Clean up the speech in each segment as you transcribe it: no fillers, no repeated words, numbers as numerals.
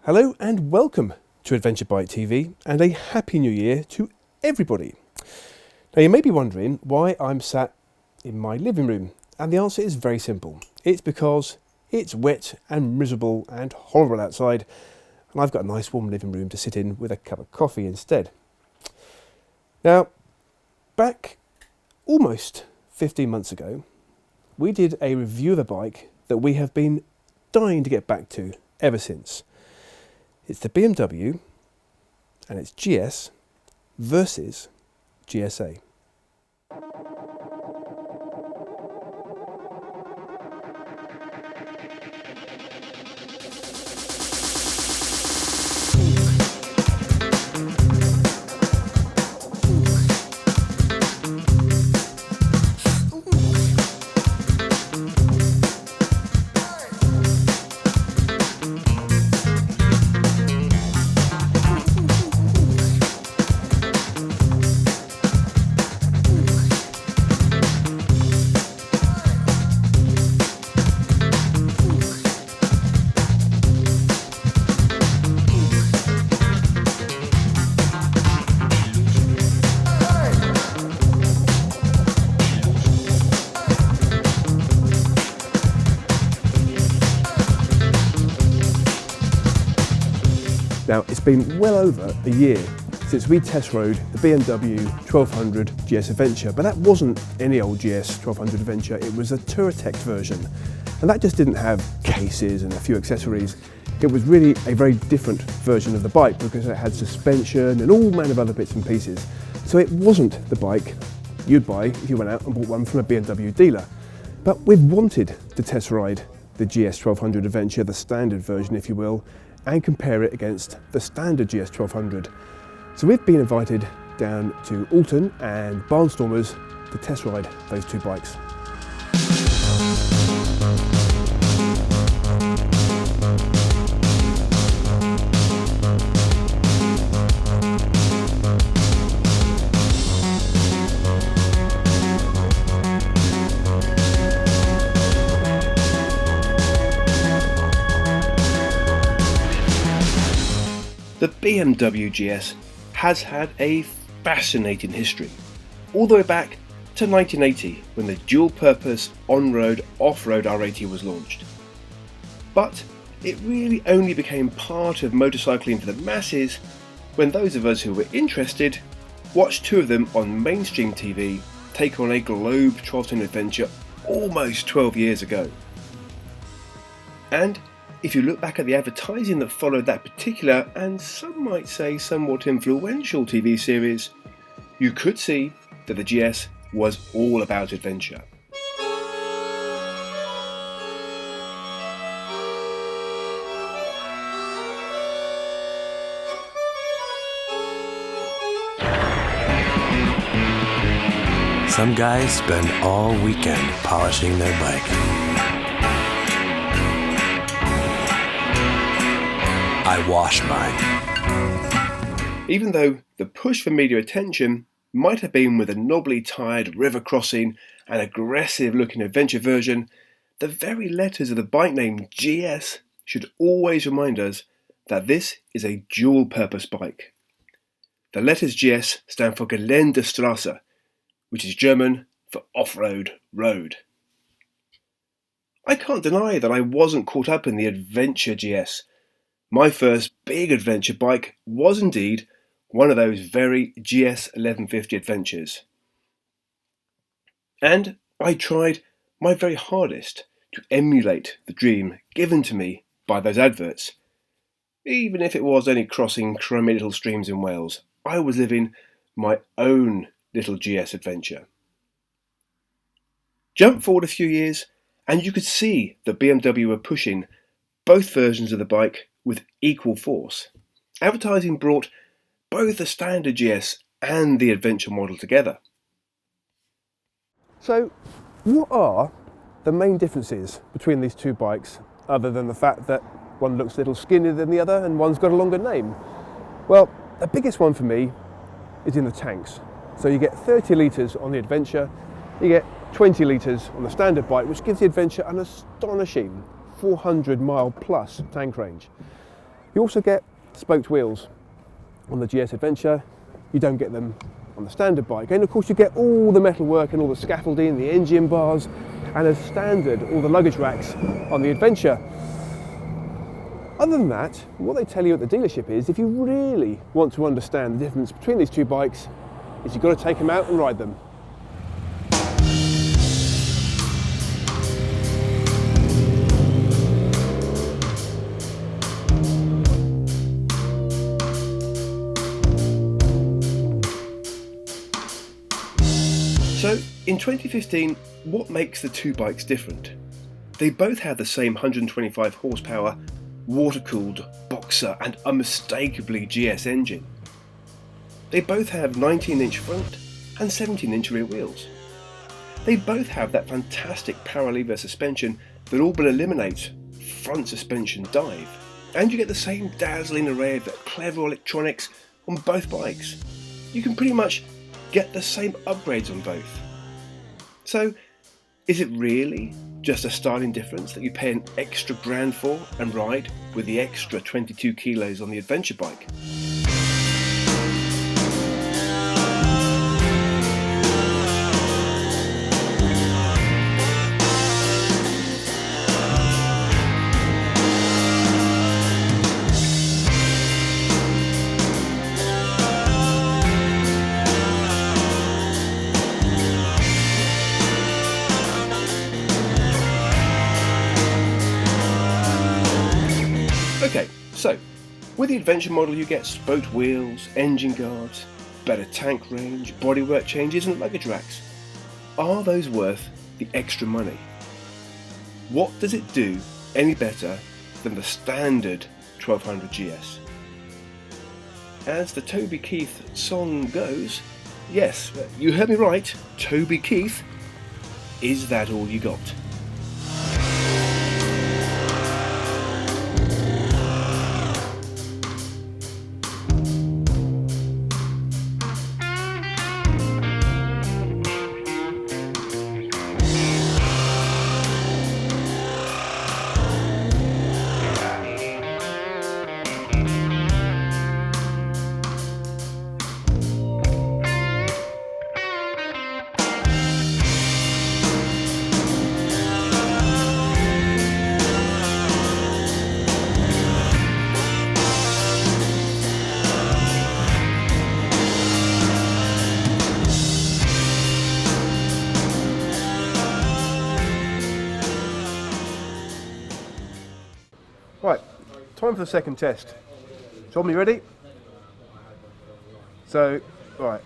Hello and welcome to Adventure Bike TV and a Happy New Year to everybody. Now you may be wondering why I'm sat in my living room, and the answer is very simple. It's because it's wet and miserable and horrible outside, and I've got a nice warm living room to sit in with a cup of coffee instead. Now, back almost 15 months ago, we did a review of a bike that we have been dying to get back to ever since. It's the BMW and its GS versus GSA. Now, it's been well over a year since we test rode the BMW 1200 GS Adventure, but that wasn't any old GS 1200 Adventure, it was a Touratech version. And that just didn't have cases and a few accessories. It was really a very different version of the bike because it had suspension and all manner of other bits and pieces. So it wasn't the bike you'd buy if you went out and bought one from a BMW dealer. But we've wanted to test ride the GS 1200 Adventure, the standard version if you will, and compare it against the standard GS 1200. So we've been invited down to Alton and Barnstormers to test ride those two bikes. The BMW GS has had a fascinating history, all the way back to 1980 when the dual-purpose on-road, off-road R80 was launched. But it really only became part of motorcycling for the masses when those of us who were interested watched two of them on mainstream TV take on a globe-trotting adventure almost 12 years ago. And if you look back at the advertising that followed that particular, and some might say somewhat influential TV series, you could see that the GS was all about adventure. Some guys spend all weekend polishing their bike. I wash mine. Even though the push for media attention might have been with a knobbly tired river crossing and aggressive looking adventure version, the very letters of the bike name GS should always remind us that this is a dual purpose bike. The letters GS stand for Geländestrasse, which is German for off-road road. I can't deny that I wasn't caught up in the adventure GS. My first big adventure bike was indeed one of those very GS 1150 adventures. And I tried my very hardest to emulate the dream given to me by those adverts. Even if it was only crossing crummy little streams in Wales, I was living my own little GS adventure. Jump forward a few years and you could see that BMW were pushing both versions of the bike with equal force. Advertising brought both the standard GS and the adventure model together. So what are the main differences between these two bikes other than the fact that one looks a little skinnier than the other and one's got a longer name? Well, the biggest one for me is in the tanks. So you get 30 litres on the Adventure, you get 20 litres on the standard bike, which gives the Adventure an astonishing 400 mile plus tank range. You also get spoked wheels on the GS Adventure. You don't get them on the standard bike. And of course you get all the metalwork and all the scaffolding, the engine bars, and as standard, all the luggage racks on the Adventure. Other than that, what they tell you at the dealership is if you really want to understand the difference between these two bikes, is you've got to take them out and ride them. So, in 2015, what makes the two bikes different? They both have the same 125 horsepower, water-cooled, boxer and unmistakably GS engine. They both have 19-inch front and 17-inch rear wheels. They both have that fantastic power lever suspension that all but eliminates front suspension dive. And you get the same dazzling array of clever electronics on both bikes. You can pretty much get the same upgrades on both. So, is it really just a styling difference that you pay an extra grand for and ride with the extra 22 kilos on the adventure bike? Okay, so with the adventure model you get spoked wheels, engine guards, better tank range, bodywork changes and luggage racks. Are those worth the extra money? What does it do any better than the standard 1200 GS? As the Toby Keith song goes, yes, you heard me right, Toby Keith, is that all you got? Right, time for the second test. Tom, you ready? So, right,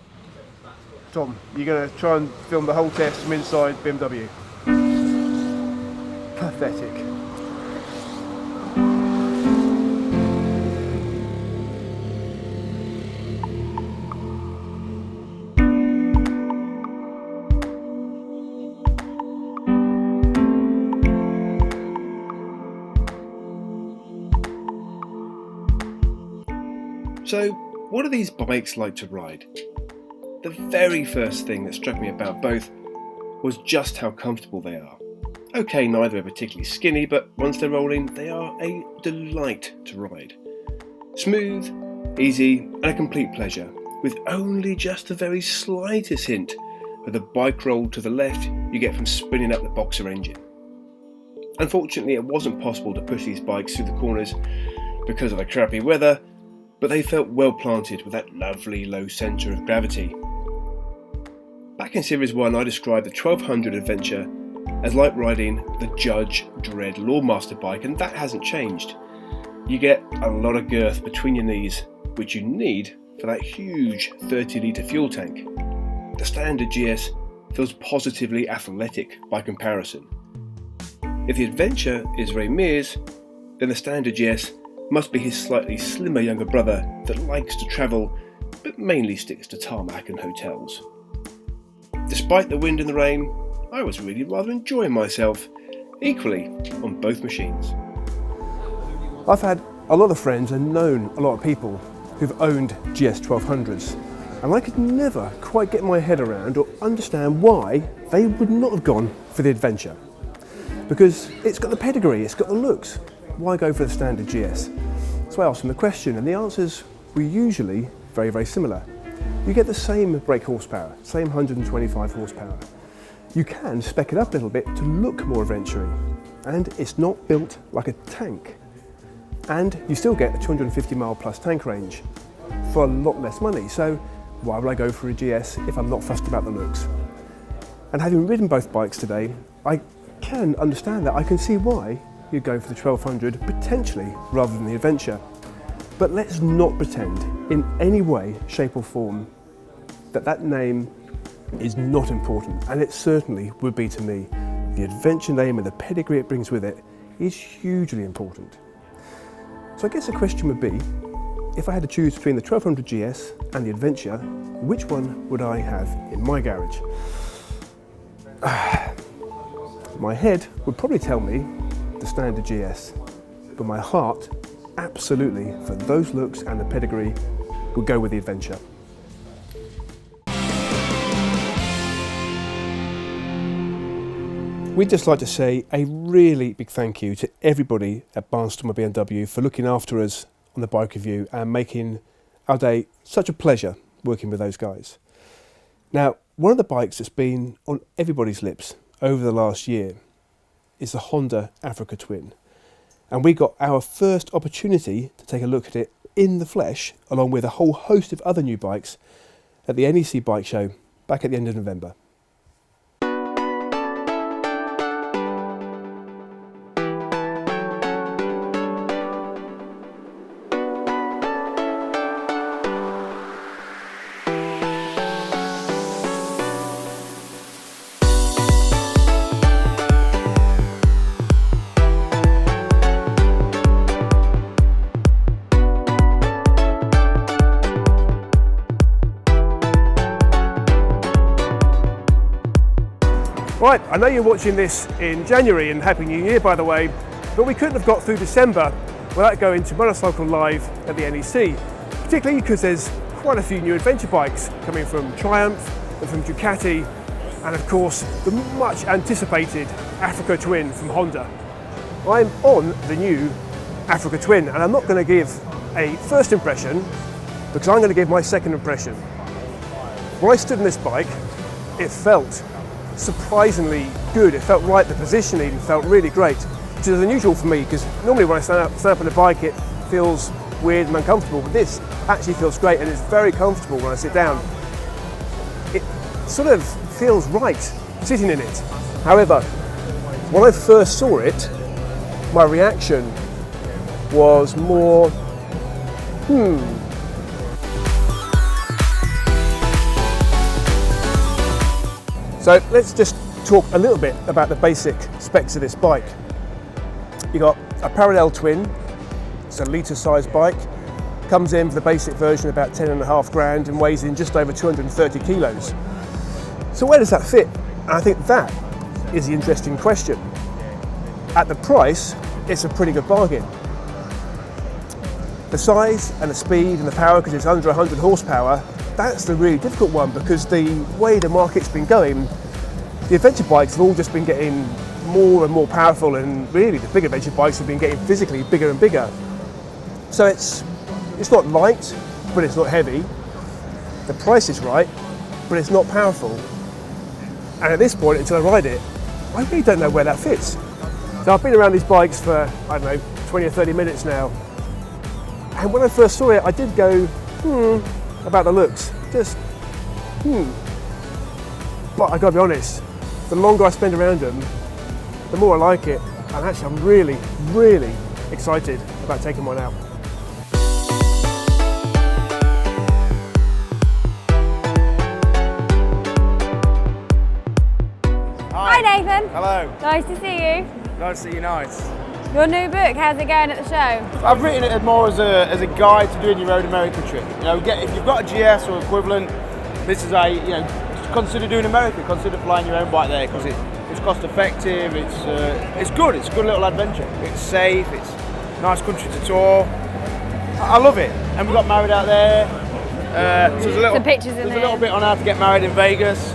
Tom, you're going to try and film the whole test from inside BMW. Pathetic. So, what are these bikes like to ride? The very first thing that struck me about both was just how comfortable they are. Okay, neither are particularly skinny, but once they're rolling, they are a delight to ride. Smooth, easy, and a complete pleasure, with only just the very slightest hint of the bike roll to the left you get from spinning up the boxer engine. Unfortunately, it wasn't possible to push these bikes through the corners because of the crappy weather, but they felt well planted with that lovely low centre of gravity. Back in Series 1 I described the 1200 Adventure as like riding the Judge Dredd Lawmaster bike, and that hasn't changed. You get a lot of girth between your knees, which you need for that huge 30 litre fuel tank. The standard GS feels positively athletic by comparison. If the Adventure is Ray Mears, then the standard GS must be his slightly slimmer younger brother that likes to travel, but mainly sticks to tarmac and hotels. Despite the wind and the rain, I was really rather enjoying myself, equally on both machines. I've had a lot of friends and known a lot of people who've owned GS 1200s, and I could never quite get my head around or understand why they would not have gone for the Adventure. Because it's got the pedigree, it's got the looks. Why go for the standard GS? So I asked them the question, and the answers were usually very, very similar. You get the same brake horsepower, same 125 horsepower. You can spec it up a little bit to look more adventure-y, and it's not built like a tank. And you still get a 250 mile plus tank range for a lot less money. So why would I go for a GS if I'm not fussed about the looks? And having ridden both bikes today, I can understand that. I can see why you'd go for the 1200 potentially rather than the Adventure. But let's not pretend in any way, shape or form that that name is not important, and it certainly would be to me. The Adventure name and the pedigree it brings with it is hugely important. So I guess the question would be, if I had to choose between the 1200 GS and the Adventure, which one would I have in my garage? My head would probably tell me the standard GS, but my heart, absolutely, for those looks and the pedigree, would go with the Adventure. We'd just like to say a really big thank you to everybody at Barnstormer BMW for looking after us on the bike review and making our day such a pleasure working with those guys. Now, one of the bikes that's been on everybody's lips over the last year is the Honda Africa Twin. And we got our first opportunity to take a look at it in the flesh, along with a whole host of other new bikes at the NEC Bike Show back at the end of November. Right, I know you're watching this in January, and Happy New Year by the way, but we couldn't have got through December without going to Motorcycle Live at the NEC, particularly because there's quite a few new adventure bikes coming from Triumph and from Ducati, and of course the much anticipated Africa Twin from Honda. I'm on the new Africa Twin, and I'm not going to give a first impression because I'm going to give my second impression. When I stood on this bike, it felt surprisingly good. It felt right, the positioning felt really great, which is unusual for me because normally when I stand up on a bike it feels weird and uncomfortable, but this actually feels great and it's very comfortable when I sit down. It sort of feels right sitting in it. However, when I first saw it, my reaction was more, So let's just talk a little bit about the basic specs of this bike. You've got a parallel twin, it's a litre size bike, comes in for the basic version about 10.5 grand and weighs in just over 230 kilos. So where does that fit? And I think that is the interesting question. At the price, it's a pretty good bargain. The size and the speed and the power, because it's under 100 horsepower, that's the really difficult one, because the way the market's been going, the adventure bikes have all just been getting more and more powerful, and really the big adventure bikes have been getting physically bigger and bigger. So it's not light, but it's not heavy. The price is right, but it's not powerful. And at this point, until I ride it, I really don't know where that fits. So I've been around these bikes for, I don't know, 20 or 30 minutes now. And when I first saw it, I did go, about the looks, just, But I gotta be honest, the longer I spend around them, the more I like it. And actually I'm really, really excited about taking one out. Hi Nathan. Hello. Nice to see you. Nice to see you. Nice. Your new book, how's it going at the show? I've written it more as a guide to doing your own America trip. You know, if you've got a GS or equivalent, this is consider doing America. Consider flying your own bike there because it's cost effective. It's good. It's a good little adventure. It's safe. It's a nice country to tour. I love it. And we got married out there. So there's a little Some pictures in There's there. a little bit on how to get married in Vegas.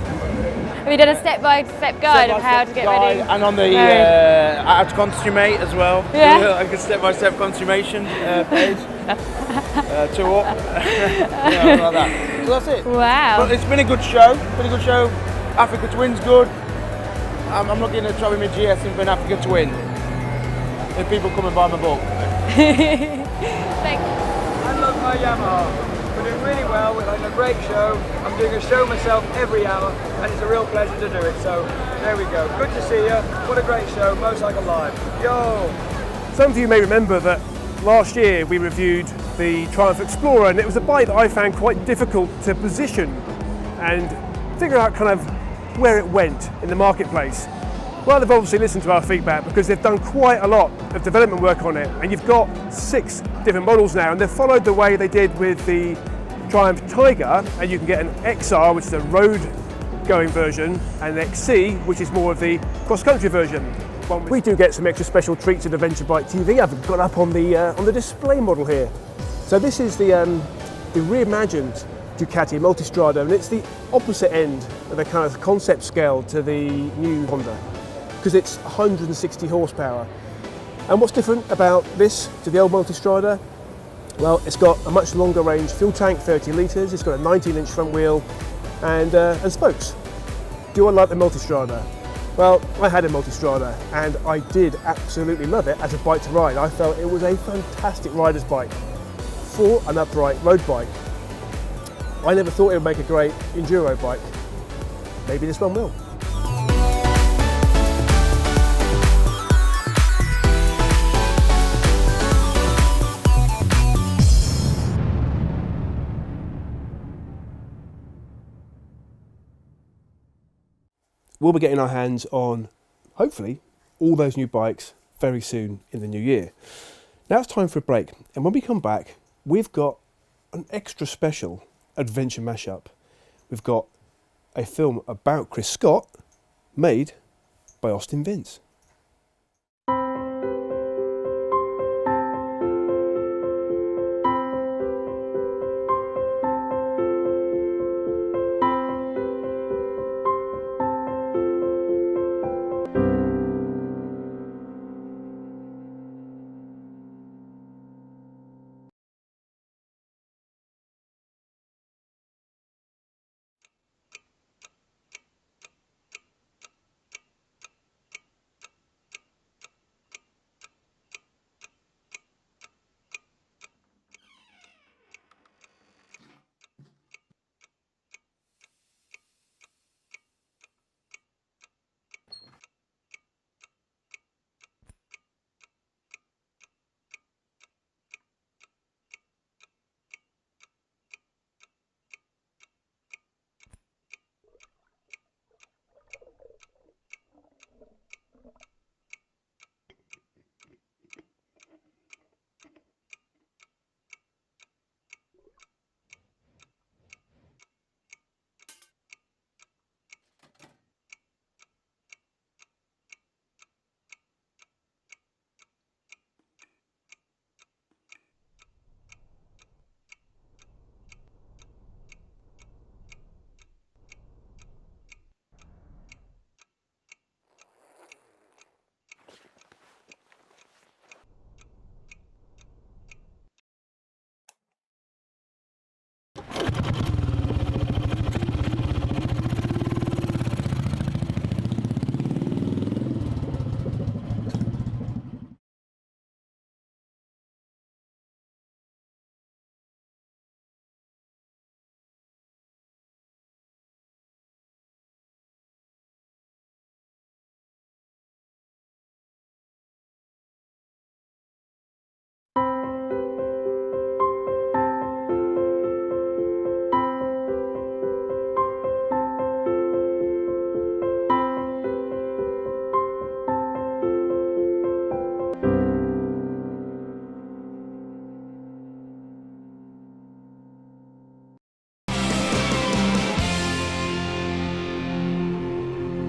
Have you done a step-by-step guide of how to get ready? And on the how to consummate as well. Yeah. Like a step-by-step consummation page. 2 up. Yeah, like that. So that's it. Wow. But it's been a good show. Africa to win's good. I'm looking at trying my GS in for an Africa to win. If people come and buy my book. Thanks. I love my Yamaha. We're doing really well, we're having a great show. I'm doing a show myself every hour and it's a real pleasure to do it. So there we go. Good to see you. What a great show. Motorcycle Live. Yo! Some of you may remember that last year we reviewed the Triumph Explorer, and it was a bike that I found quite difficult to position and figure out kind of where it went in the marketplace. Well, they've obviously listened to our feedback because they've done quite a lot of development work on it, and you've got 6 different models now, and they've followed the way they did with the Triumph Tiger, and you can get an XR, which is a road-going version, and an XC, which is more of the cross-country version. We do get some extra special treats at Adventure Bike TV. I've got up on the display model here. So this is the reimagined Ducati Multistrada, and it's the opposite end of the kind of concept scale to the new Honda, because it's 160 horsepower. And what's different about this to the old Multistrada? Well, it's got a much longer range fuel tank, 30 litres, it's got a 19-inch front wheel and spokes. Do I like the Multistrada? Well, I had a Multistrada and I did absolutely love it as a bike to ride. I felt it was a fantastic rider's bike for an upright road bike. I never thought it would make a great enduro bike. Maybe this one will. We'll be getting our hands on, hopefully, all those new bikes very soon in the new year. Now it's time for a break, and when we come back, we've got an extra special adventure mashup. We've got a film about Chris Scott, made by Austin Vince.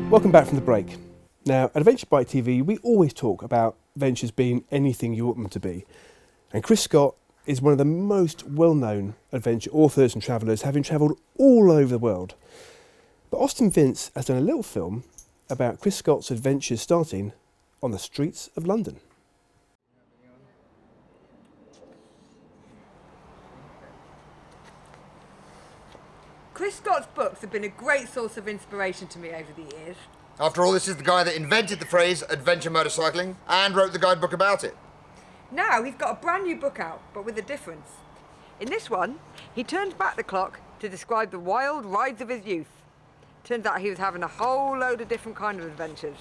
Welcome back from the break. Now, at Adventure Bike TV, we always talk about ventures being anything you want them to be. And Chris Scott is one of the most well-known adventure authors and travellers, having travelled all over the world. But Austin Vince has done a little film about Chris Scott's adventures starting on the streets of London. Chris Scott's books have been a great source of inspiration to me over the years. After all, this is the guy that invented the phrase adventure motorcycling and wrote the guidebook about it. Now he's got a brand new book out, but with a difference. In this one, he turns back the clock to describe the wild rides of his youth. Turns out he was having a whole load of different kind of adventures.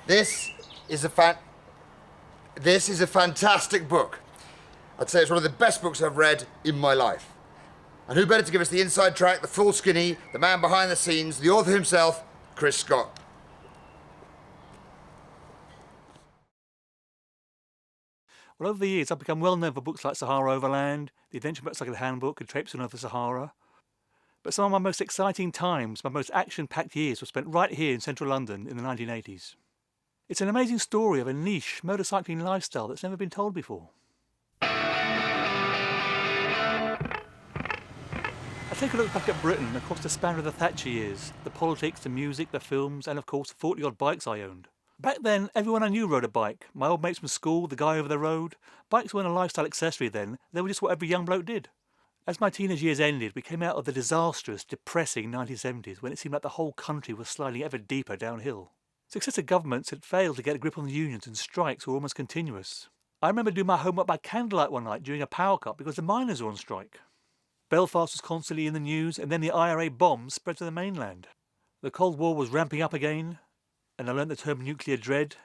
This is a fantastic book. I'd say it's one of the best books I've read in my life. And who better to give us the inside track, the full skinny, the man behind the scenes, the author himself, Chris Scott. Well, over the years, I've become well known for books like Sahara Overland, The Adventure Motorcycle Handbook, and Traipsing Over Sahara. But some of my most exciting times, my most action-packed years were spent right here in central London in the 1980s. It's an amazing story of a niche motorcycling lifestyle that's never been told before. I take a look back at Britain across the span of the Thatcher years, the politics, the music, the films, and of course the 40-odd bikes I owned. Back then, everyone I knew rode a bike. My old mates from school, the guy over the road. Bikes weren't a lifestyle accessory then, they were just what every young bloke did. As my teenage years ended, we came out of the disastrous, depressing 1970s when it seemed like the whole country was sliding ever deeper downhill. Successive governments had failed to get a grip on the unions and strikes were almost continuous. I remember doing my homework by candlelight one night during a power cut because the miners were on strike. Belfast was constantly in the news, and then the IRA bombs spread to the mainland. The Cold War was ramping up again, and I learnt the term nuclear dread.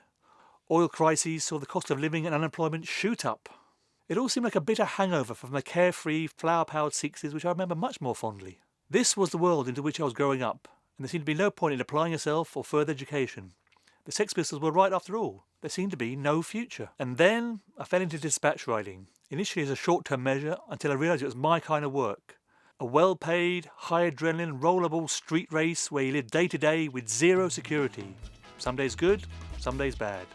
Oil crises saw the cost of living and unemployment shoot up. It all seemed like a bitter hangover from the carefree, flower-powered 60s, which I remember much more fondly. This was the world into which I was growing up, and there seemed to be no point in applying yourself or further education. The Sex Pistols were right after all. There seemed to be no future. And then I fell into dispatch riding. Initially as a short-term measure, until I realised it was my kind of work. A well-paid, high-adrenaline, rollerball street race where you live day to day with zero security. Some days good, some days bad.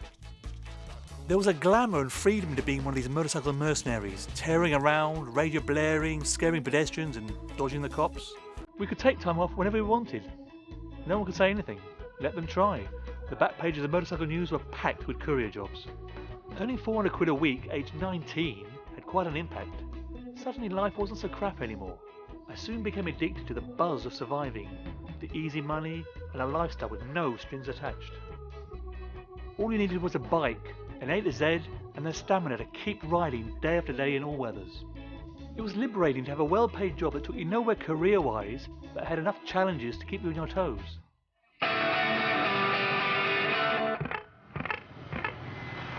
There was a glamour and freedom to being one of these motorcycle mercenaries, tearing around, radio blaring, scaring pedestrians and dodging the cops. We could take time off whenever we wanted. No one could say anything. Let them try. The back pages of Motorcycle News were packed with courier jobs. Earning 400 quid a week, aged 19, had quite an impact. Suddenly life wasn't so crap anymore. I soon became addicted to the buzz of surviving, the easy money, and a lifestyle with no strings attached. All you needed was a bike, an A to Z, and the stamina to keep riding day after day in all weathers. It was liberating to have a well-paid job that took you nowhere career-wise, but had enough challenges to keep you on your toes.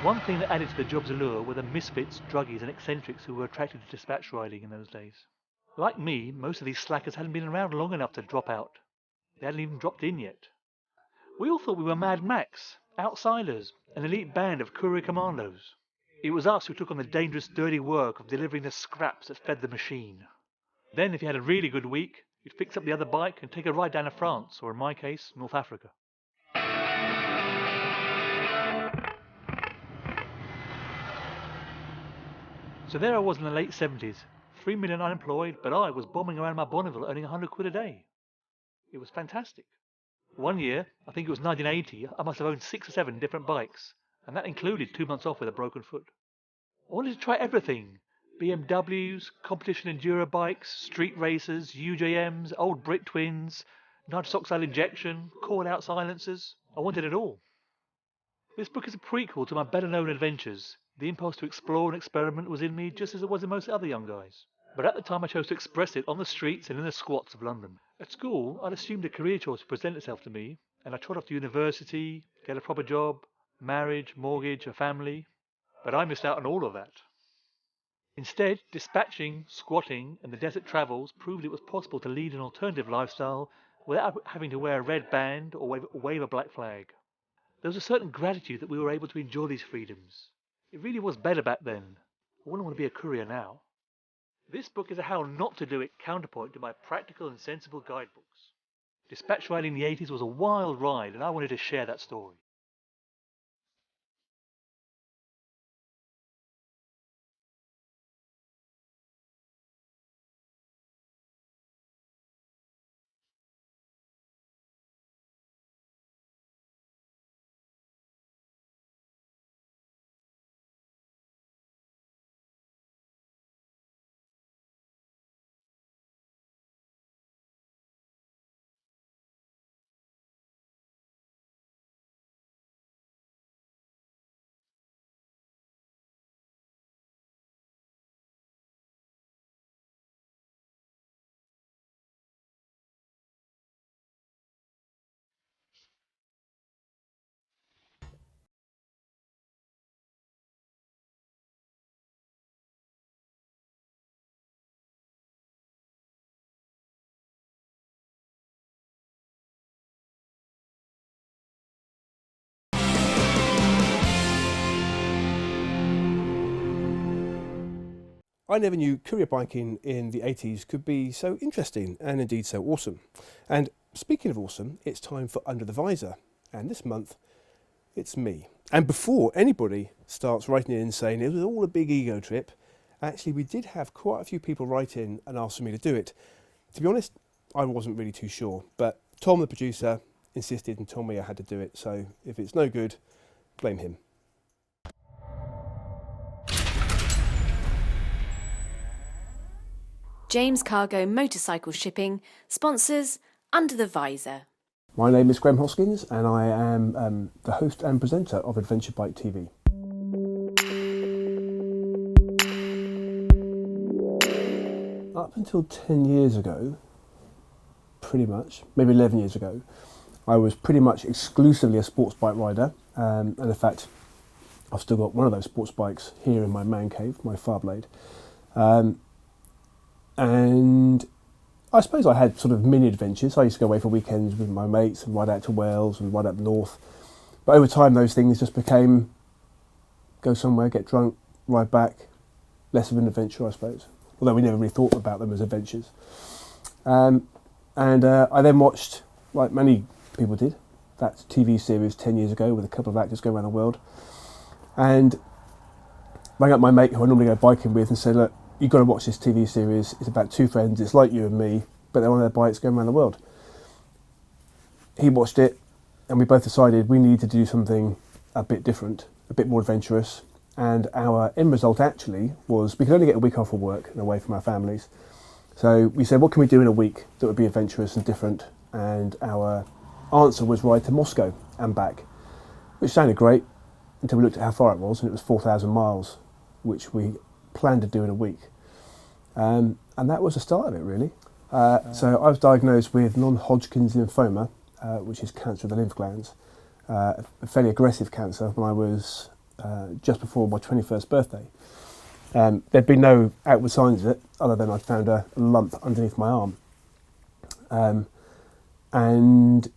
One thing that added to the job's allure were the misfits, druggies and eccentrics who were attracted to dispatch riding in those days. Like me, most of these slackers hadn't been around long enough to drop out. They hadn't even dropped in yet. We all thought we were Mad Max, outsiders, an elite band of courier commandos. It was us who took on the dangerous, dirty work of delivering the scraps that fed the machine. Then, if you had a really good week, you'd fix up the other bike and take a ride down to France, or in my case, North Africa. So there I was in the late 70s, 3 million unemployed, but I was bombing around my Bonneville earning 100 quid a day. It was fantastic. One year, I think it was 1980, I must have owned 6 or 7 different bikes, and that included 2 months off with a broken foot. I wanted to try everything. BMWs, competition enduro bikes, street racers, UJMs, old Brit twins, nitrous oxide injection, call-out silencers. I wanted it all. This book is a prequel to my better-known adventures. The impulse to explore and experiment was in me just as it was in most other young guys. But at the time I chose to express it on the streets and in the squats of London. At school, I'd assumed a career choice would present itself to me, and I trod off to university, get a proper job, marriage, mortgage, a family. But I missed out on all of that. Instead, dispatching, squatting, and the desert travels proved it was possible to lead an alternative lifestyle without having to wear a red band or wave a black flag. There was a certain gratitude that we were able to enjoy these freedoms. It really was better back then. I wouldn't want to be a courier now. This book is a how not to do it counterpoint to my practical and sensible guidebooks. Dispatch riding in the 80s was a wild ride, and I wanted to share that story. I never knew courier biking in the 80s could be so interesting and indeed so awesome. And speaking of awesome, it's time for Under the Visor. And this month, it's me. And before anybody starts writing in saying it was all a big ego trip, actually we did have quite a few people write in and ask for me to do it. To be honest, I wasn't really too sure, but Tom, the producer, insisted and told me I had to do it. So if it's no good, blame him. James Cargo Motorcycle Shipping sponsors Under the Visor. My name is Graham Hoskins and I am the host and presenter of Adventure Bike TV. Up until 10 years ago, pretty much, maybe 11 years ago, I was pretty much exclusively a sports bike rider, and in fact I've still got one of those sports bikes here in my man cave, my Farblade. And I suppose I had sort of mini adventures. I used to go away for weekends with my mates and ride out to Wales and ride up north. But over time those things just became go somewhere, get drunk, ride back, less of an adventure I suppose. Although we never really thought about them as adventures. I then watched, like many people did, that TV series 10 years ago with a couple of actors going around the world. And rang up my mate who I normally go biking with and said, look, you've got to watch this TV series. It's about two friends, it's like you and me, but they're on their bikes going around the world. He watched it and we both decided we needed to do something a bit different, a bit more adventurous. And our end result actually was we could only get a week off of work and away from our families. So we said, what can we do in a week that would be adventurous and different? And our answer was ride to Moscow and back, which sounded great until we looked at how far it was, and it was 4,000 miles, which we planned to do in a week. And that was the start of it, really. So I was diagnosed with non-Hodgkin's lymphoma, which is cancer of the lymph glands, a fairly aggressive cancer when I was just before my 21st birthday. There'd been no outward signs of it, other than I'd found a lump underneath my arm. And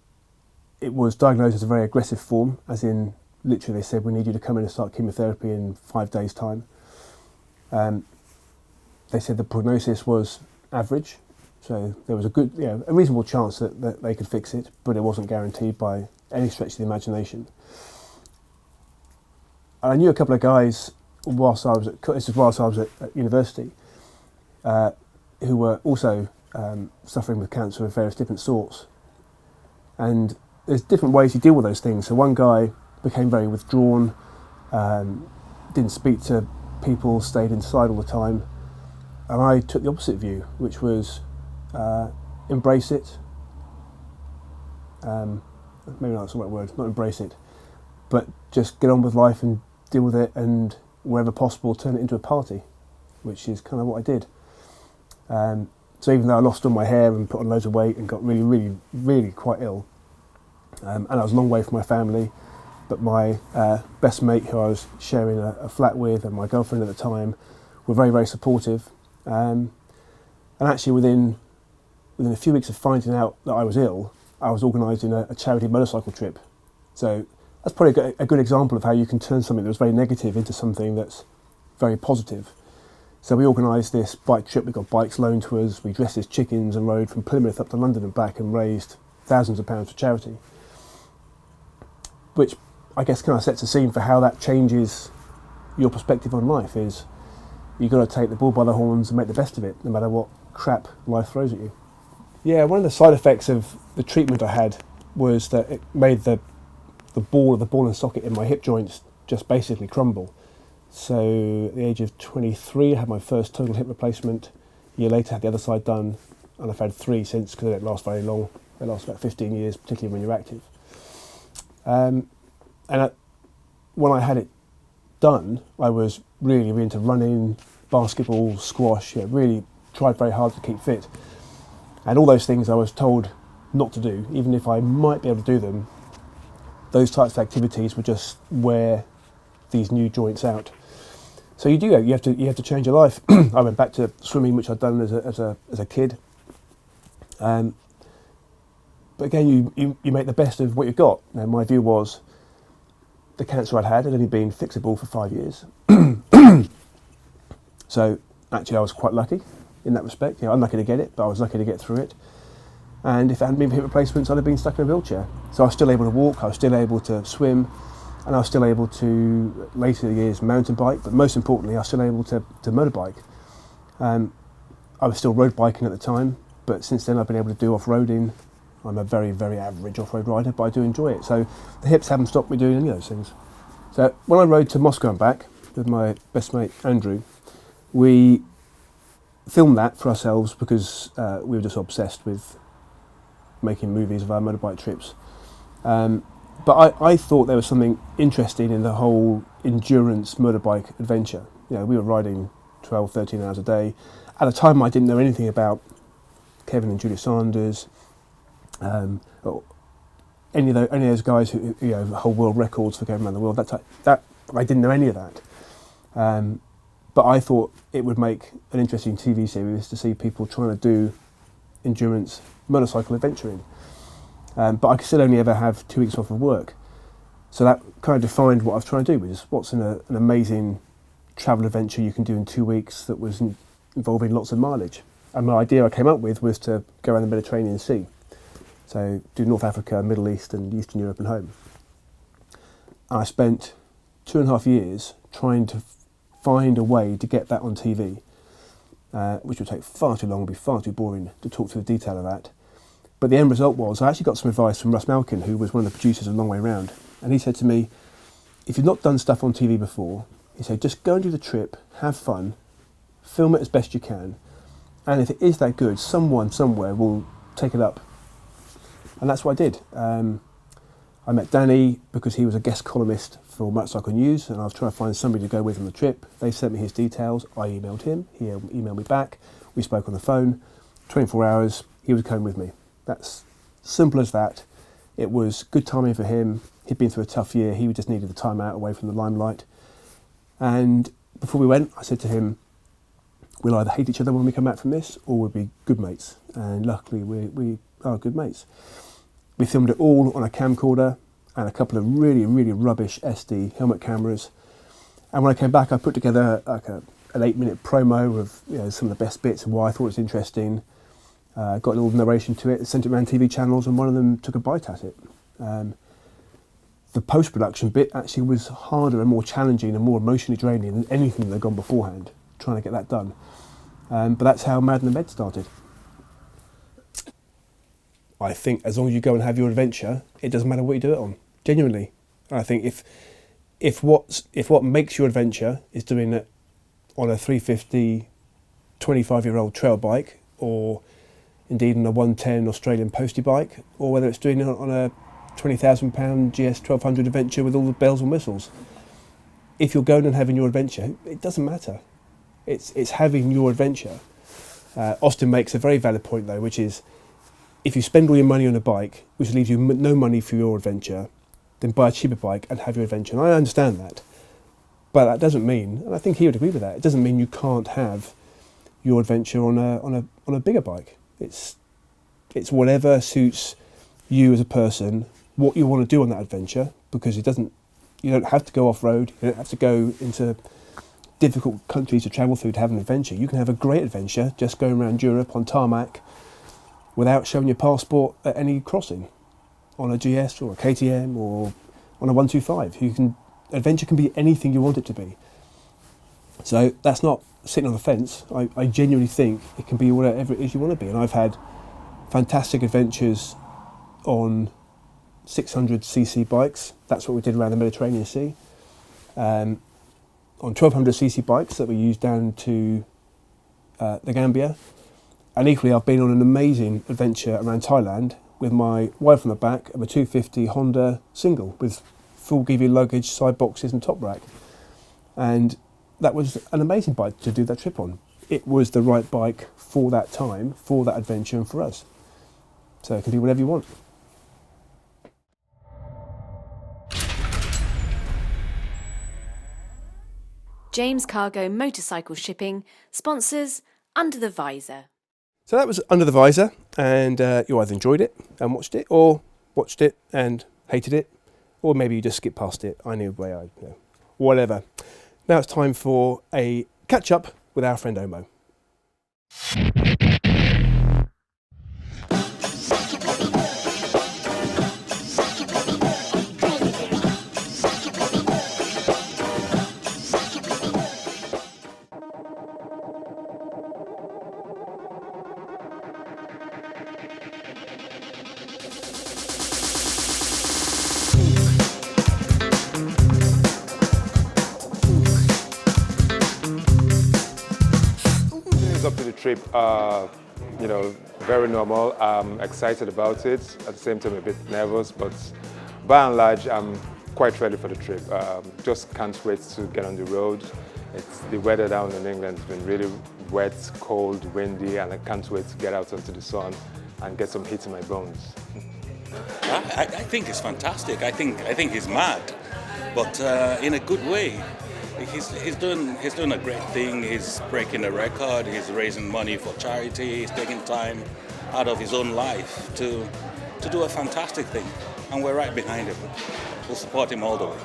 it was diagnosed as a very aggressive form, as in literally they said, we need you to come in and start chemotherapy in 5 days' time. They said the prognosis was average, so there was a good, a reasonable chance that they could fix it, but it wasn't guaranteed by any stretch of the imagination. And I knew a couple of guys whilst I was at university, who were also suffering with cancer of various different sorts. And there's different ways you deal with those things. So one guy became very withdrawn, didn't speak to people, stayed inside all the time. And I took the opposite view, which was embrace it. Maybe that's the right word, not embrace it, but just get on with life and deal with it, and wherever possible turn it into a party, which is kind of what I did. So even though I lost all my hair and put on loads of weight and got really, really, really quite ill, and I was a long way from my family, but my best mate who I was sharing a flat with and my girlfriend at the time were very, very supportive. And actually within a few weeks of finding out that I was ill, I was organising a charity motorcycle trip. So that's probably a good example of how you can turn something that was very negative into something that's very positive. So we organised this bike trip, we got bikes loaned to us, we dressed as chickens and rode from Plymouth up to London and back and raised thousands of pounds for charity. Which I guess kind of sets a scene for how that changes your perspective on life. Is you've got to take the bull by the horns and make the best of it, no matter what crap life throws at you. Yeah, one of the side effects of the treatment I had was that it made the ball and socket in my hip joints just basically crumble. So at the age of 23, I had my first total hip replacement. A year later, I had the other side done, and I've had 3 since because they don't last very long. They last about 15 years, particularly when you're active. When I had it done, I was really into running, basketball, squash. Really tried very hard to keep fit. And all those things I was told not to do, even if I might be able to do them, those types of activities would just wear these new joints out. So you have to change your life. I went back to swimming, which I'd done as a kid. But again, you make the best of what you've got. And my view was the cancer I'd had only been fixable for 5 years. So actually I was quite lucky in that respect. You know, unlucky to get it, but I was lucky to get through it. And if it hadn't been for hip replacements, I'd have been stuck in a wheelchair. So I was still able to walk, I was still able to swim, and I was still able to, later years, mountain bike, but most importantly, I was still able to motorbike. I was still road biking at the time, but since then I've been able to do off-roading. I'm a very, very average off-road rider, but I do enjoy it. So the hips haven't stopped me doing any of those things. So when I rode to Moscow and back with my best mate, Andrew, we filmed that for ourselves because we were just obsessed with making movies of our motorbike trips. But I thought there was something interesting in the whole endurance motorbike adventure. You know, we were riding 12, 13 hours a day. At a time I didn't know anything about Kevin and Julia Sanders, or any of those guys who, you know, hold world records for going around the world. That I didn't know any of that. But I thought it would make an interesting TV series to see people trying to do endurance motorcycle adventuring. But I could still only ever have 2 weeks off of work. So that kind of defined what I was trying to do, which is what's an amazing travel adventure you can do in 2 weeks that was involving lots of mileage. And my idea I came up with was to go around the Mediterranean Sea. So do North Africa, Middle East and Eastern Europe and home. And I spent 2.5 years trying to find a way to get that on TV, which would take far too long and be far too boring to talk through the detail of that. But the end result was I actually got some advice from Russ Malkin, who was one of the producers of Long Way Round. And he said to me, if you've not done stuff on TV before, he said, just go and do the trip, have fun, film it as best you can. And if it is that good, someone somewhere will take it up. And that's what I did. I met Danny because he was a guest columnist for Motorcycle News, and I was trying to find somebody to go with on the trip. They sent me his details, I emailed him, he emailed me back, we spoke on the phone, 24 hours, he was coming with me. That's simple as that. It was good timing for him. He'd been through a tough year, he just needed the time out away from the limelight. And before we went, I said to him, we'll either hate each other when we come back from this, or we'll be good mates. And luckily we are good mates. We filmed it all on a camcorder and a couple of really, really rubbish SD helmet cameras. And when I came back, I put together like an 8-minute promo of, you know, some of the best bits and why I thought it was interesting. Got a little narration to it, sent it around TV channels, and one of them took a bite at it. The post-production bit actually was harder and more challenging and more emotionally draining than anything that had gone beforehand, trying to get that done. But that's how Mad and the Med started. I think as long as you go and have your adventure, it doesn't matter what you do it on. Genuinely, I think if what makes your adventure is doing it on a 350 25-year-old trail bike, or indeed on a 110 Australian postie bike, or whether it's doing it on a £20,000 GS 1200 adventure with all the bells and whistles, if you're going and having your adventure, it doesn't matter. It's having your adventure. Austin makes a very valid point though, which is, if you spend all your money on a bike, which leaves you no money for your adventure, then buy a cheaper bike and have your adventure. And I understand that. But that doesn't mean, and I think he would agree with that, it doesn't mean you can't have your adventure on a bigger bike. It's whatever suits you as a person, what you want to do on that adventure, because you don't have to go off-road, you don't have to go into difficult countries to travel through to have an adventure. You can have a great adventure just going around Europe on tarmac, without showing your passport at any crossing, on a GS or a KTM or on a 125. Adventure can be anything you want it to be. So that's not sitting on the fence. I genuinely think it can be whatever it is you want to be. And I've had fantastic adventures on 600cc bikes. That's what we did around the Mediterranean Sea. On 1200cc bikes that we used down to the Gambia. And equally, I've been on an amazing adventure around Thailand with my wife on the back of a 250 Honda single with full give-you luggage, side boxes and top rack. And that was an amazing bike to do that trip on. It was the right bike for that time, for that adventure and for us. So it can be whatever you want. James Cargo Motorcycle Shipping sponsors Under the Visor. So that was Under the Visor, and you either enjoyed it and watched it, or watched it and hated it, or maybe you just skipped past it. I knew where whatever. Now it's time for a catch-up with our friend Omo. Up to the trip, you know, very normal. I'm excited about it. At the same time, a bit nervous, but by and large, I'm quite ready for the trip. Just can't wait to get on the road. The weather down in England has been really wet, cold, windy, and I can't wait to get out into the sun and get some heat in my bones. I think it's fantastic. I think he's mad, but in a good way. He's doing a great thing. He's breaking a record. He's raising money for charity. He's taking time out of his own life to do a fantastic thing, and we're right behind him. We'll support him all the way.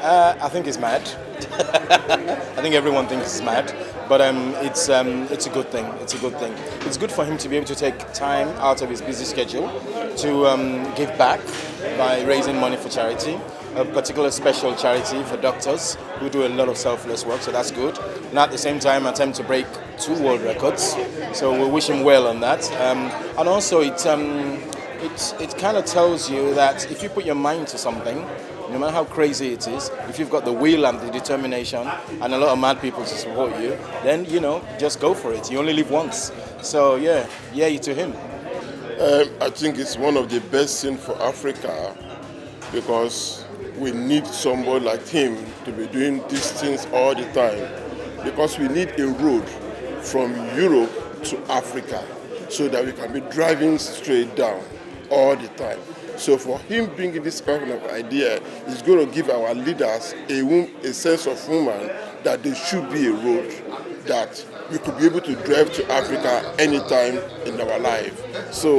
I think he's mad. I think everyone thinks he's mad, but it's a good thing. It's a good thing. It's good for him to be able to take time out of his busy schedule to give back by raising money for charity. A particular special charity for doctors who do a lot of selfless work, so that's good. And at the same time, attempt to break 2 world records. So we wish him well on that. And also, it kind of tells you that if you put your mind to something, no matter how crazy it is, if you've got the will and the determination and a lot of mad people to support you, then, you know, just go for it. You only live once. So, yeah, yay to him. I think it's one of the best things for Africa because we need somebody like him to be doing these things all the time because we need a road from Europe to Africa so that we can be driving straight down all the time. So for him bringing this kind of idea is going to give our leaders a sense of woman that there should be a road that we could be able to drive to Africa anytime in our life. So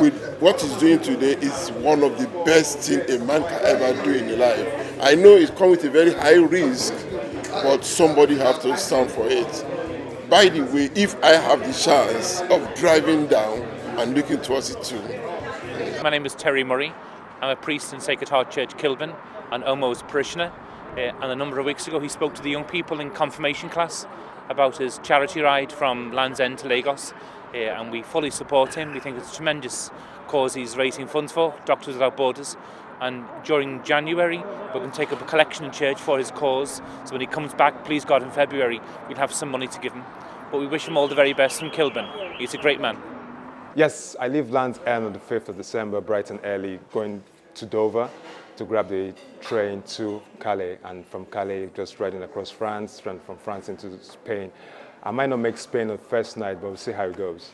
with what he's doing today is one of the best things a man can ever do in life. I know it comes with a very high risk, but somebody has to stand for it. By the way, if I have the chance of driving down, I'm looking towards it too. My name is Terry Murray. I'm a priest in Sacred Heart Church, Kilburn, and Omo's parishioner. And a number of weeks ago, he spoke to the young people in confirmation class about his charity ride from Land's End to Lagos. And we fully support him. We think it's a tremendous cause he's raising funds for, Doctors Without Borders. And during January, we're going to take up a collection in church for his cause. So when he comes back, please God, in February, we'll have some money to give him. But we wish him all the very best from Kilburn. He's a great man. Yes, I leave Land's End on the 5th of December, bright and early, going to Dover to grab the train to Calais, and from Calais just riding across France, from France into Spain. I might not make Spain the first night, but we'll see how it goes.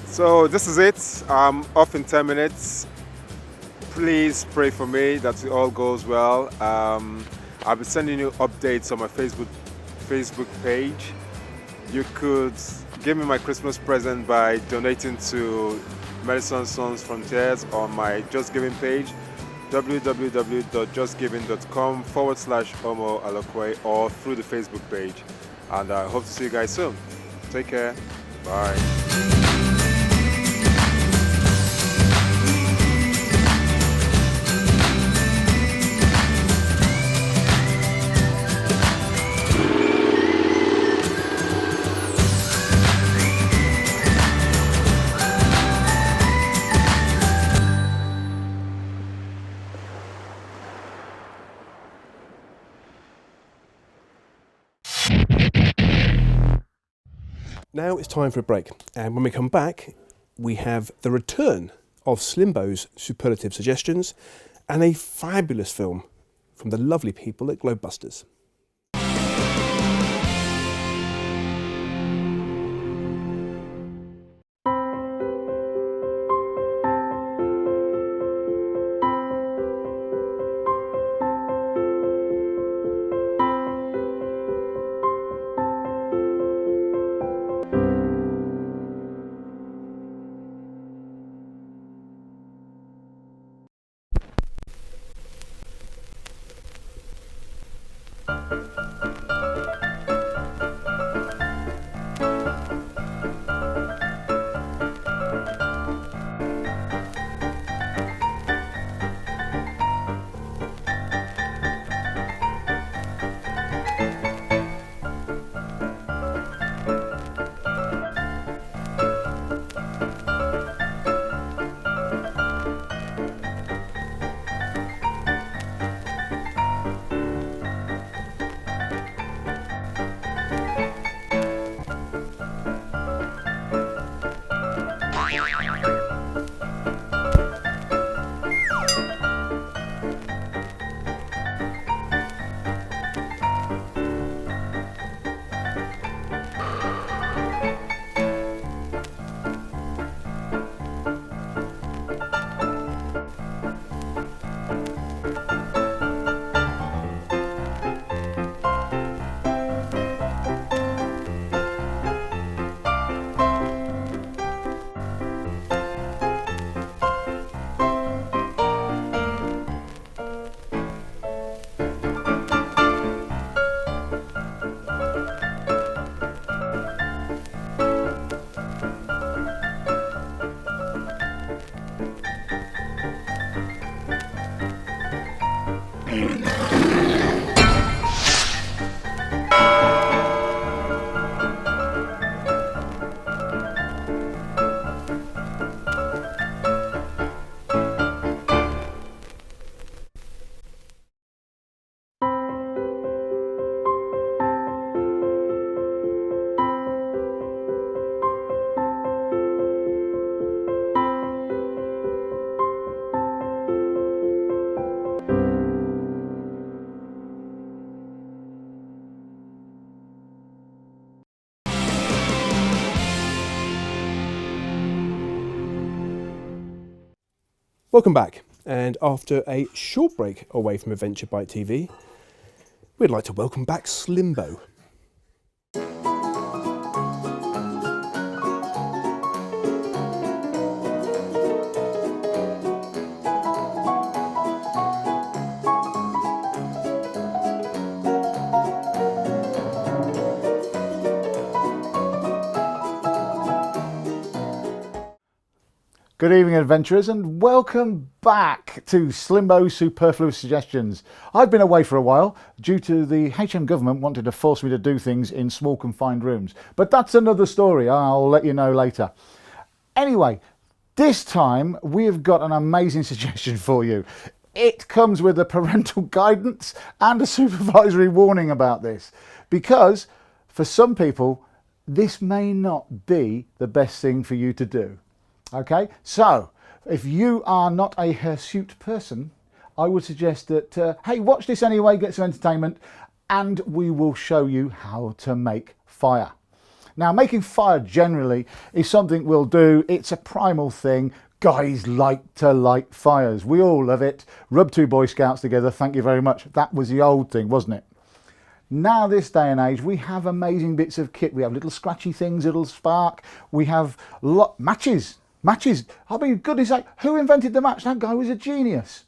So this is it. I'm off in 10 minutes. Please pray for me that it all goes well. I'll be sending you updates on my Facebook page. You could give me my Christmas present by donating to Medicine Sans Frontiers on my Just Giving page, www.justgiving.com/Omo Alokwe, or through the Facebook page. And I hope to see you guys soon. Take care. Bye. Now it's time for a break, and when we come back, we have the return of Slimbo's superlative suggestions and a fabulous film from the lovely people at Globebusters. Welcome back, and after a short break away from Adventure Bike TV, we'd like to welcome back Slimbo. Good evening, adventurers, and welcome back to Slimbo's Superfluous Suggestions. I've been away for a while due to the HM government wanting to force me to do things in small confined rooms, but that's another story. I'll let you know later. Anyway, this time we have got an amazing suggestion for you. It comes with a parental guidance and a supervisory warning about this, because for some people this may not be the best thing for you to do. Okay, so if you are not a hirsute person, I would suggest that, hey, watch this anyway, get some entertainment, and we will show you how to make fire. Now, making fire generally is something we'll do. It's a primal thing. Guys like to light fires. We all love it. Rub two Boy Scouts together, thank you very much. That was the old thing, wasn't it? Now, this day and age, we have amazing bits of kit. We have little scratchy things, little spark. We have matches. Matches, I'll be goodness sake, who invented the match? That guy was a genius.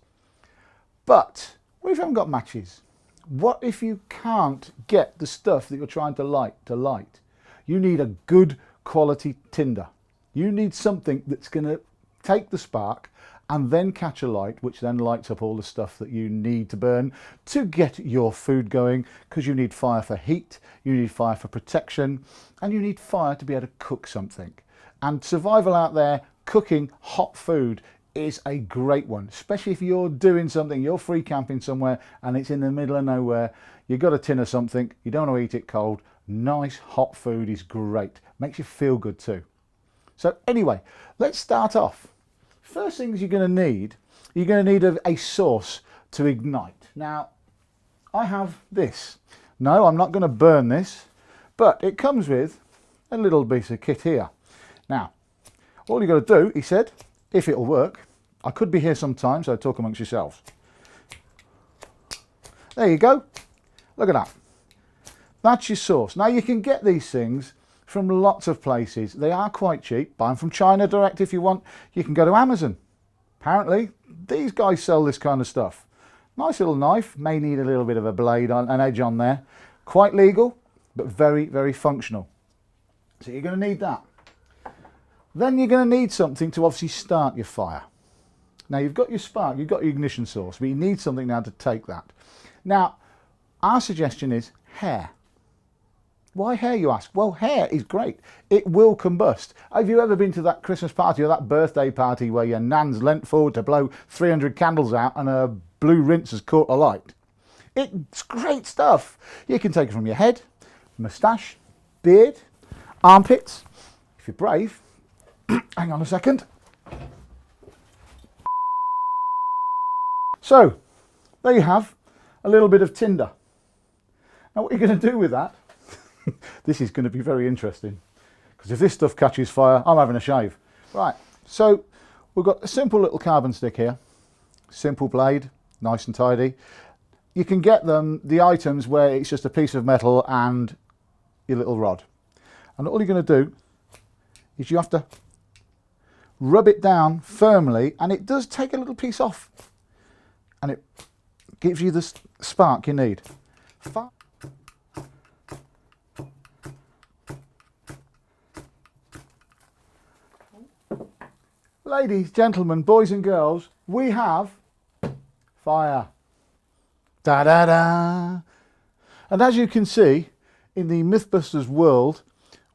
But what if you haven't got matches? What if you can't get the stuff that you're trying to light? You need a good quality tinder. You need something that's going to take the spark and then catch a light, which then lights up all the stuff that you need to burn to get your food going, because you need fire for heat, you need fire for protection, and you need fire to be able to cook something. And survival out there, cooking hot food is a great one, especially if you're doing something, you're free camping somewhere and it's in the middle of nowhere, you've got a tin of something, you don't want to eat it cold, nice hot food is great, makes you feel good too. So anyway, let's start off. First things you're going to need a source to ignite. Now, I have this. No, I'm not going to burn this, but it comes with a little piece of kit here. Now, all you got to do, he said, if it'll work, I could be here sometime, so talk amongst yourselves. There you go. Look at that. That's your source. Now, you can get these things from lots of places. They are quite cheap. Buy them from China direct if you want. You can go to Amazon. Apparently, these guys sell this kind of stuff. Nice little knife. May need a little bit of a blade, an edge on there. Quite legal, but very, very functional. So you're going to need that. Then you're going to need something to obviously start your fire. Now, you've got your spark, you've got your ignition source, but you need something now to take that. Now, our suggestion is hair. Why hair, you ask? Well, hair is great. It will combust. Have you ever been to that Christmas party or that birthday party where your nan's leant forward to blow 300 candles out and a blue rinse has caught a light? It's great stuff. You can take it from your head, moustache, beard, armpits. If you're brave, hang on a second. So, there you have a little bit of tinder. Now, what you're going to do with that, this is going to be very interesting, because if this stuff catches fire, I'm having a shave. Right, so we've got a simple little carbon stick here, simple blade, nice and tidy. You can get the items where it's just a piece of metal and your little rod. And all you're going to do is you have to rub it down firmly, and it does take a little piece off, and it gives you the spark you need. Ladies, gentlemen, boys and girls, we have fire. Da da da. And as you can see, in the Mythbusters world,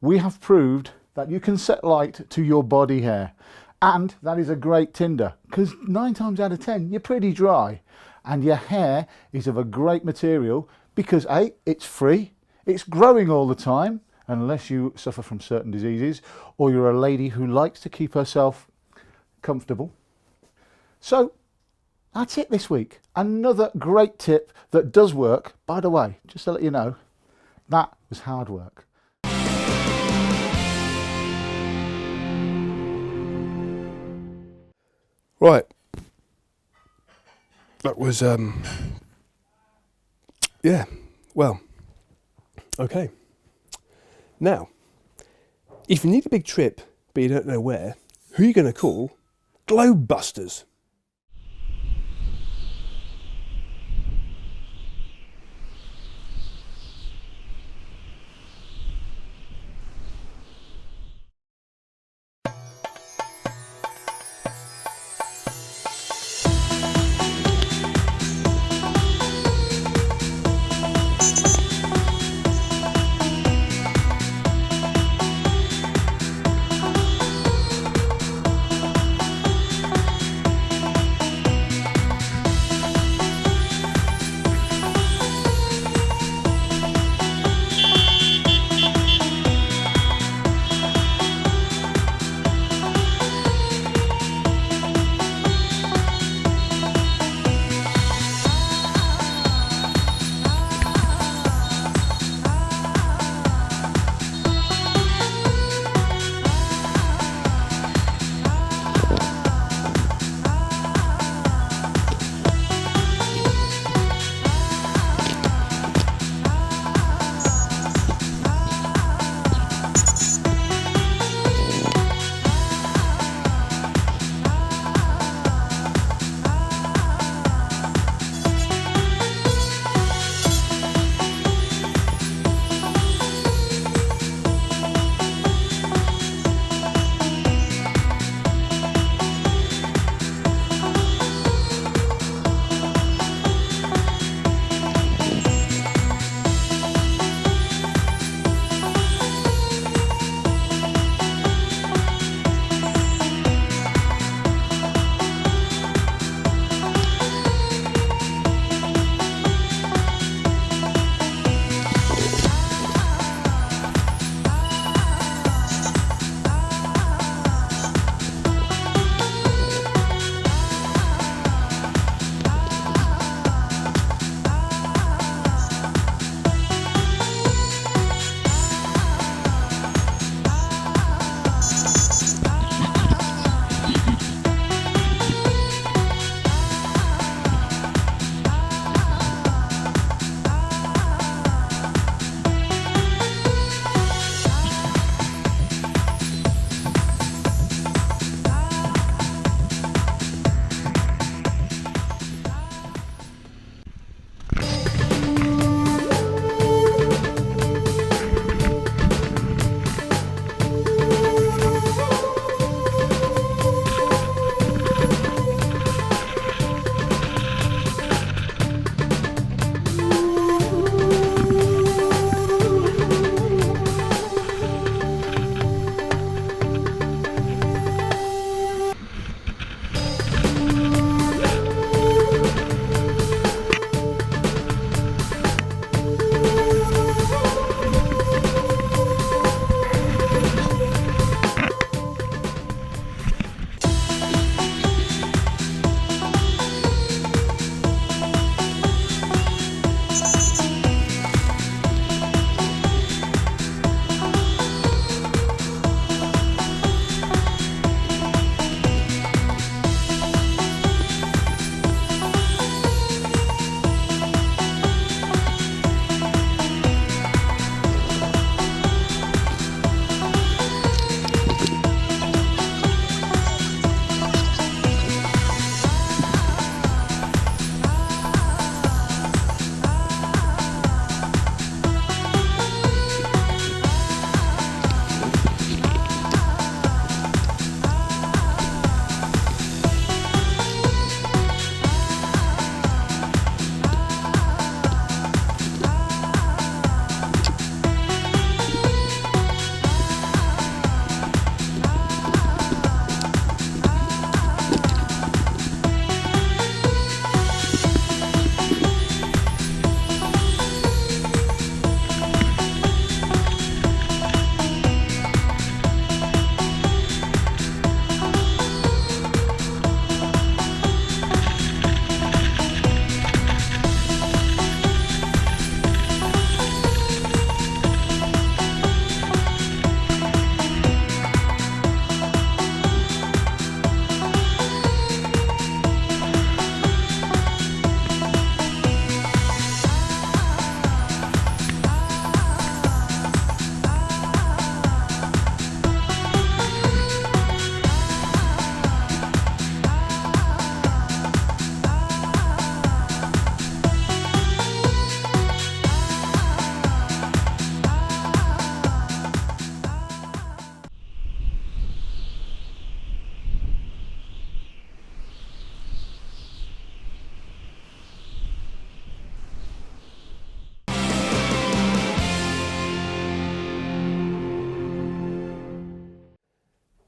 we have proved that you can set light to your body hair. And that is a great tinder, because 9 times out of 10, you're pretty dry. And your hair is of a great material because A, it's free, it's growing all the time, unless you suffer from certain diseases, or you're a lady who likes to keep herself comfortable. So that's it this week. Another great tip that does work. By the way, just to let you know, that was hard work. Right, That was, yeah, well, okay. Now, if you need a big trip, but you don't know where, who are you going to call? Globebusters.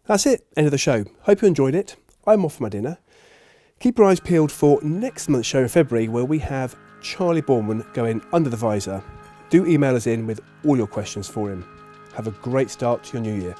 That's it, end of the show. Hope you enjoyed it. I'm off for my dinner. Keep your eyes peeled for next month's show in February, where we have Charlie Boorman going Under the Visor. Do email us in with all your questions for him. Have a great start to your new year.